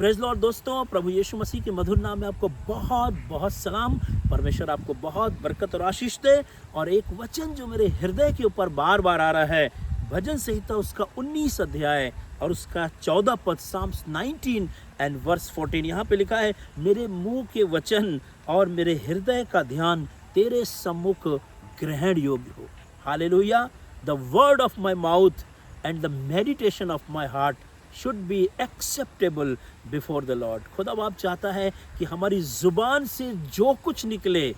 Praise Lord दोस्तों, प्रभु यीशु मसीह के मधुर नाम में आपको बहुत बहुत सलाम। परमेश्वर आपको बहुत बरकत और आशीष दे। और एक वचन जो मेरे हृदय के ऊपर बार बार आ रहा है, भजन संहिता उसका 19 अध्याय और उसका 14 पद, साम्स 19 एंड वर्स 14। यहाँ पे लिखा है, मेरे मुंह के वचन और मेरे हृदय का ध्यान तेरे सम्मुख ग्रहण योग्य हो। Hallelujah. The word of my mouth and the meditation of my heart should be acceptable before the Lord. खुदा बाप चाहता है कि हमारी जुबान से जो कुछ निकले,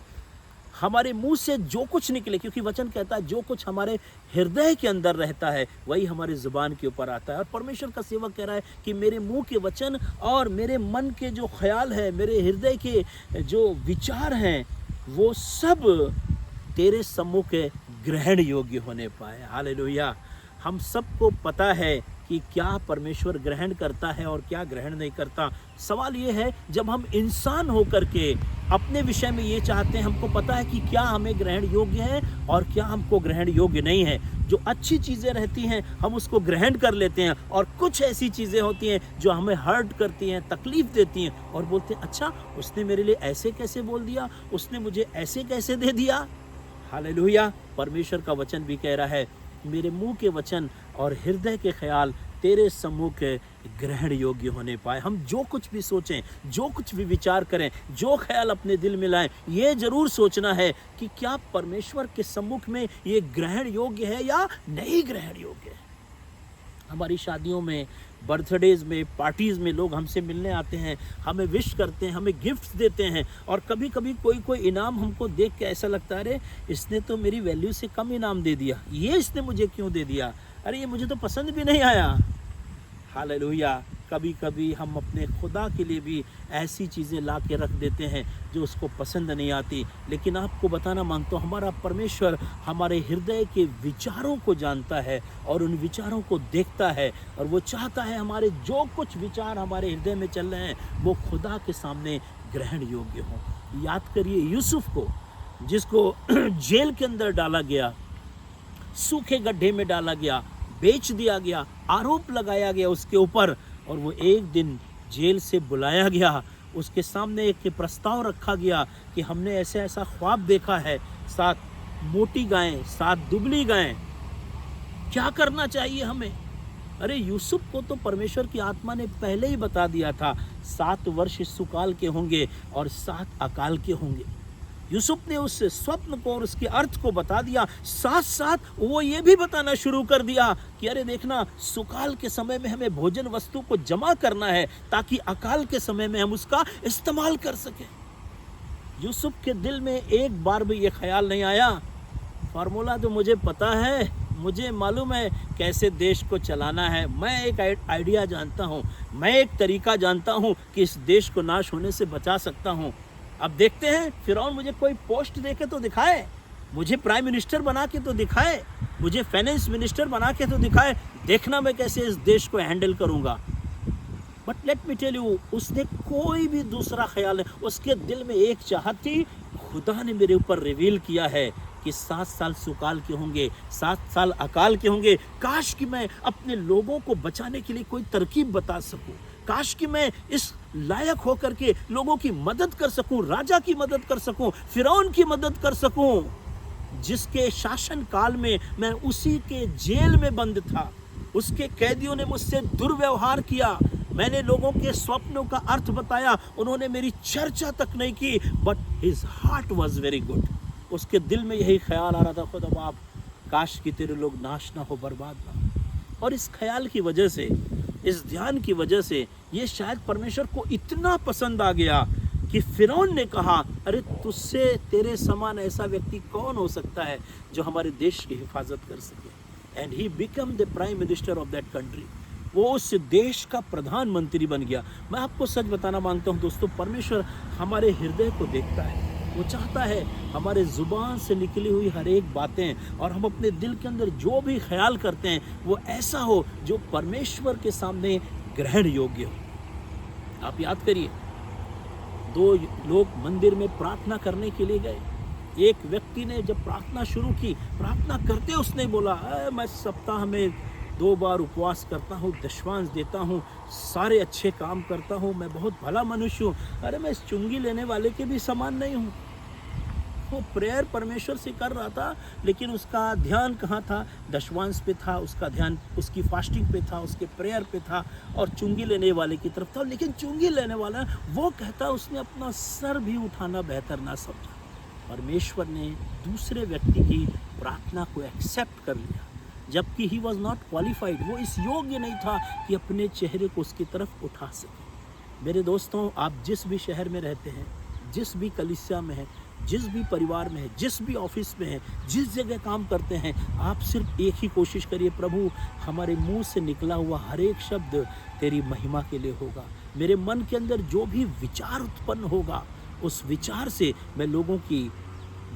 हमारे मुंह से जो कुछ निकले, क्योंकि वचन कहता है जो कुछ हमारे हृदय के अंदर रहता है वही हमारी जुबान के ऊपर आता है। और परमेश्वर का सेवक कह रहा है कि मेरे मुंह के वचन और मेरे मन के जो ख्याल है, मेरे हृदय के जो विचार हैं, वो सब तेरे सम्मुख ग्रहण योग्य होने पाए। हालेलुया। हम सबको पता है कि क्या परमेश्वर ग्रहण करता है और क्या ग्रहण नहीं करता। सवाल ये है, जब हम इंसान होकर के अपने विषय में ये चाहते हैं, हमको पता है कि क्या हमें ग्रहण योग्य है और क्या हमको ग्रहण योग्य नहीं है। जो अच्छी चीज़ें रहती हैं हम उसको ग्रहण कर लेते हैं, और कुछ ऐसी चीज़ें होती हैं जो हमें हर्ट करती हैं, तकलीफ देती हैं, और बोलते हैं अच्छा उसने मेरे लिए ऐसे कैसे बोल दिया, उसने मुझे ऐसे कैसे दे दिया। हालेलुया। परमेश्वर का वचन भी कह रहा है, मेरे मुंह के वचन और हृदय के ख्याल तेरे सम्मुख ग्रहण योग्य होने पाए। हम जो कुछ भी सोचें, जो कुछ भी विचार करें, जो ख्याल अपने दिल में लाएं, ये जरूर सोचना है कि क्या परमेश्वर के सम्मुख में ये ग्रहण योग्य है या नहीं ग्रहण योग्य है। हमारी शादियों में, बर्थडेज में, पार्टीज़ में लोग हमसे मिलने आते हैं, हमें विश करते हैं, हमें गिफ्ट्स देते हैं, और कभी कभी कोई इनाम हमको देख के ऐसा लगता है, अरे इसने तो मेरी वैल्यू से कम इनाम दे दिया, ये इसने मुझे क्यों दे दिया, अरे ये मुझे तो पसंद भी नहीं आया। हालेलुया। कभी कभी हम अपने खुदा के लिए भी ऐसी चीज़ें ला के रख देते हैं जो उसको पसंद नहीं आती। लेकिन आपको बताना मांगता हूँ, हमारा परमेश्वर हमारे हृदय के विचारों को जानता है और उन विचारों को देखता है, और वो चाहता है हमारे जो कुछ विचार हमारे हृदय में चल रहे हैं वो खुदा के सामने ग्रहण योग्य हों। याद करिए यूसुफ को, जिसको जेल के अंदर डाला गया, सूखे गड्ढे में डाला गया, बेच दिया गया, आरोप लगाया गया उसके ऊपर, और वो एक दिन जेल से बुलाया गया, उसके सामने एक प्रस्ताव रखा गया कि हमने ऐसे ऐसा ख्वाब देखा है, 7 मोटी गायें, 7 दुबली गायें, क्या करना चाहिए हमें। अरे यूसुफ को तो परमेश्वर की आत्मा ने पहले ही बता दिया था 7 वर्ष सुकाल के होंगे और 7 अकाल के होंगे। यूसुफ ने उस स्वप्न को और उसके अर्थ को बता दिया, साथ साथ वो ये भी बताना शुरू कर दिया कि अरे देखना, सुकाल के समय में हमें भोजन वस्तु को जमा करना है ताकि अकाल के समय में हम उसका इस्तेमाल कर सकें। यूसुफ के दिल में एक बार भी ये ख्याल नहीं आया, फार्मूला तो मुझे पता है, मुझे मालूम है कैसे देश को चलाना है, मैं एक आइडिया जानता हूँ, मैं एक तरीका जानता हूँ कि इस देश को नाश होने से बचा सकता हूँ। अब देखते हैं, फिरौन मुझे कोई पोस्ट देके तो दिखाए, मुझे प्राइम मिनिस्टर बना के तो दिखाए, मुझे फाइनेंस मिनिस्टर बना के तो दिखाए, देखना मैं कैसे इस देश को हैंडल करूँगा। But let me tell you, उसने कोई भी दूसरा ख्याल नहीं, उसके दिल में एक चाहत थी, खुदा ने मेरे ऊपर रिवील किया है कि 7 साल सुकाल के होंगे, 7 साल अकाल के होंगे। काश कि मैं अपने लोगों को बचाने के लिए कोई तरकीब बता सकूं, काश कि मैं इस लायक होकर के लोगों की मदद कर सकूं, राजा की मदद कर सकूं, फिरौन की मदद कर सकूं, जिसके शासन काल में मैं उसी के जेल में बंद था, उसके कैदियों ने मुझसे दुर्व्यवहार किया, मैंने लोगों के स्वप्नों का अर्थ बताया, उन्होंने मेरी चर्चा तक नहीं की, but his heart was very good. उसके दिल में यही ख्याल आ रहा था, खुदा बाप काश कि तेरे लोग नाश ना हो, बर्बाद ना हो। और इस ख्याल की वजह से, इस ध्यान की वजह से ये शायद परमेश्वर को इतना पसंद आ गया कि फिरौन ने कहा, अरे तुझसे तेरे समान ऐसा व्यक्ति कौन हो सकता है जो हमारे देश की हिफाजत कर सके। And he become the prime minister of that country. वो उस देश का प्रधानमंत्री बन गया। मैं आपको सच बताना मांगता हूँ दोस्तों, परमेश्वर हमारे हृदय को देखता है, वो चाहता है हमारे ज़ुबान से निकली हुई हर एक बातें और हम अपने दिल के अंदर जो भी ख्याल करते हैं वो ऐसा हो जो परमेश्वर के सामने ग्रहण योग्य हो। आप याद करिए, 2 लोग मंदिर में प्रार्थना करने के लिए गए। एक व्यक्ति ने जब प्रार्थना शुरू की, प्रार्थना करते उसने बोला, मैं सप्ताह में 2 बार उपवास करता हूँ, दशमांश देता हूँ, सारे अच्छे काम करता हूँ, मैं बहुत भला मनुष्य हूँ। अरे मैं इस चुंगी लेने वाले के भी समान नहीं हूँ। वो प्रेयर परमेश्वर से कर रहा था, लेकिन उसका ध्यान कहाँ था? दशमांश पे था, उसका ध्यान उसकी फास्टिंग पे था, उसके प्रेयर पे था और चुंगी लेने वाले की तरफ था। लेकिन चुंगी लेने वाला वो कहता उसने अपना सर भी उठाना बेहतर ना समझा। परमेश्वर ने दूसरे व्यक्ति की प्रार्थना को एक्सेप्ट कर लिया, जबकि ही वॉज नॉट क्वालिफाइड। वो इस योग्य नहीं था कि अपने चेहरे को उसकी तरफ उठा सके। मेरे दोस्तों, आप जिस भी शहर में रहते हैं, जिस भी कलीसिया में हैं, जिस भी परिवार में है, जिस भी ऑफिस में है, जिस जगह काम करते हैं, आप सिर्फ एक ही कोशिश करिए, प्रभु हमारे मुंह से निकला हुआ हर एक शब्द तेरी महिमा के लिए होगा। मेरे मन के अंदर जो भी विचार उत्पन्न होगा, उस विचार से मैं लोगों की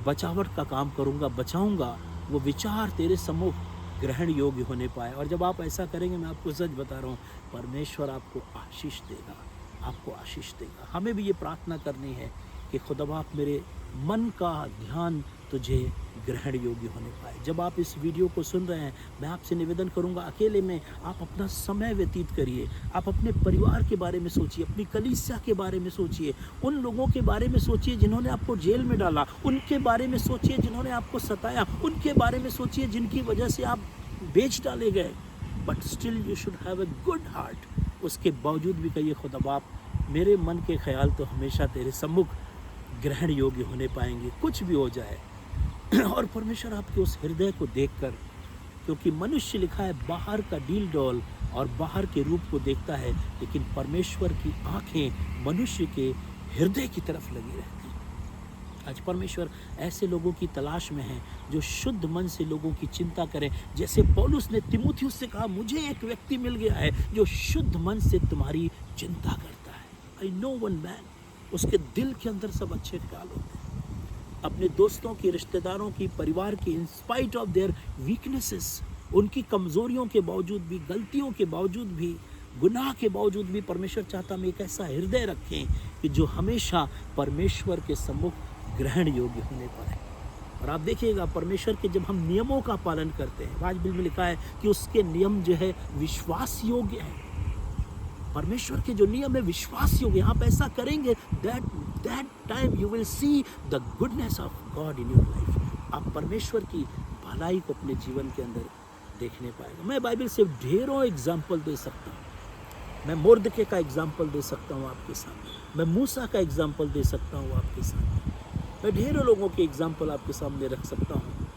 बचावट का काम करूंगा, बचाऊंगा। वो विचार तेरे सम्मुख ग्रहण योग्य होने पाए। और जब आप ऐसा करेंगे, मैं आपको सच बता रहा हूँ, परमेश्वर आपको आशीष देगा, आपको आशीष देगा। हमें भी ये प्रार्थना करनी है कि खुदा मेरे मन का ध्यान तुझे ग्रहण योग्य होने पाए। जब आप इस वीडियो को सुन रहे हैं, मैं आपसे निवेदन करूंगा, अकेले में आप अपना समय व्यतीत करिए। आप अपने परिवार के बारे में सोचिए, अपनी कलीसिया के बारे में सोचिए, उन लोगों के बारे में सोचिए जिन्होंने आपको जेल में डाला, उनके बारे में सोचिए जिन्होंने आपको सताया, उनके बारे में सोचिए जिनकी वजह से आप बेच डाले गए। But still you should have a good heart. उसके बावजूद भी कहिए, खुदा बाप मेरे मन के ख्याल तो हमेशा तेरे सम्मुख ग्रहण योग्य होने पाएंगे, कुछ भी हो जाए। और परमेश्वर आपके उस हृदय को देखकर, क्योंकि मनुष्य लिखा है बाहर का डील डॉल और बाहर के रूप को देखता है, लेकिन परमेश्वर की आंखें मनुष्य के हृदय की तरफ लगी रहती हैं। आज परमेश्वर ऐसे लोगों की तलाश में है जो शुद्ध मन से लोगों की चिंता करें। जैसे पौलुस ने तीमुथियुस से कहा, मुझे एक व्यक्ति मिल गया है जो शुद्ध मन से तुम्हारी चिंता करता है। आई नो वन मैन, उसके दिल के अंदर सब अच्छे ख्याल होते हैं। अपने दोस्तों की, रिश्तेदारों की, परिवार की, in spite of their weaknesses, उनकी कमजोरियों के बावजूद भी, गलतियों के बावजूद भी, गुनाह के बावजूद भी परमेश्वर चाहता हम एक ऐसा हृदय रखें कि जो हमेशा परमेश्वर के सम्मुख ग्रहण योग्य होने पाए। और आप देखिएगा, परमेश्वर के जब हम नियमों का पालन करते हैं, बाइबल में लिखा है कि उसके नियम जो है विश्वास योग्य है। परमेश्वर के जो नियम है विश्वास योग्य, आप ऐसा करेंगे, that time you will see the goodness of God in your life। आप परमेश्वर की भलाई को अपने जीवन के अंदर देखने पाएंगे। मैं बाइबल से ढेरों एग्जाम्पल दे सकता हूँ। मैं मुर्दके का एग्जाम्पल दे सकता हूँ आपके सामने, मैं मूसा का एग्जाम्पल दे सकता हूँ आपके सामने, मैं ढेरों लोगों के एग्जाम्पल आपके सामने रख सकता हूँ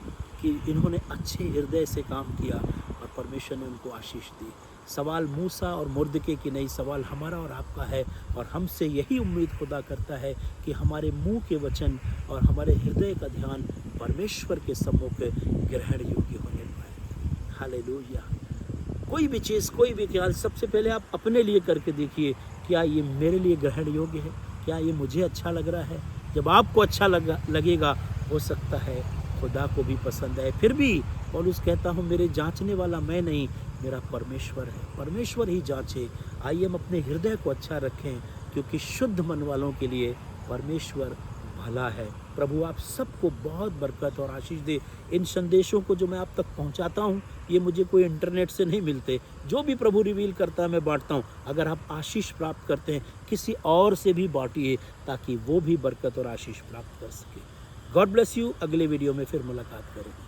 कि इन्होंने अच्छे हृदय से काम किया और परमेश्वर ने उनको आशीष दी। सवाल मूसा और मुर्दके की नहीं, सवाल हमारा और आपका है। और हमसे यही उम्मीद खुदा करता है कि हमारे मुंह के वचन और हमारे हृदय का ध्यान परमेश्वर के सम्मुख ग्रहण योग्य होने पाए। हालेलुया। कोई भी चीज़, कोई भी ख्याल, सबसे पहले आप अपने लिए करके देखिए, क्या ये मेरे लिए ग्रहण योग्य है? क्या ये मुझे अच्छा लग रहा है? जब आपको अच्छा लगेगा, हो सकता है खुदा को भी पसंद है। फिर भी पौलुस कहता हूँ, मेरे जांचने वाला मैं नहीं, मेरा परमेश्वर है। परमेश्वर ही जांचे। आइए हम अपने हृदय को अच्छा रखें, क्योंकि शुद्ध मन वालों के लिए परमेश्वर भला है। प्रभु आप सबको बहुत बरकत और आशीष दे। इन संदेशों को जो मैं आप तक पहुंचाता हूं, ये मुझे कोई इंटरनेट से नहीं मिलते। जो भी प्रभु रिवील करता है मैं बांटता हूं। अगर आप आशीष प्राप्त करते हैं, किसी और से भी बांटिए, ताकि वो भी बरकत और आशीष प्राप्त कर सके। God bless you. अगले वीडियो में फिर मुलाकात करेंगे।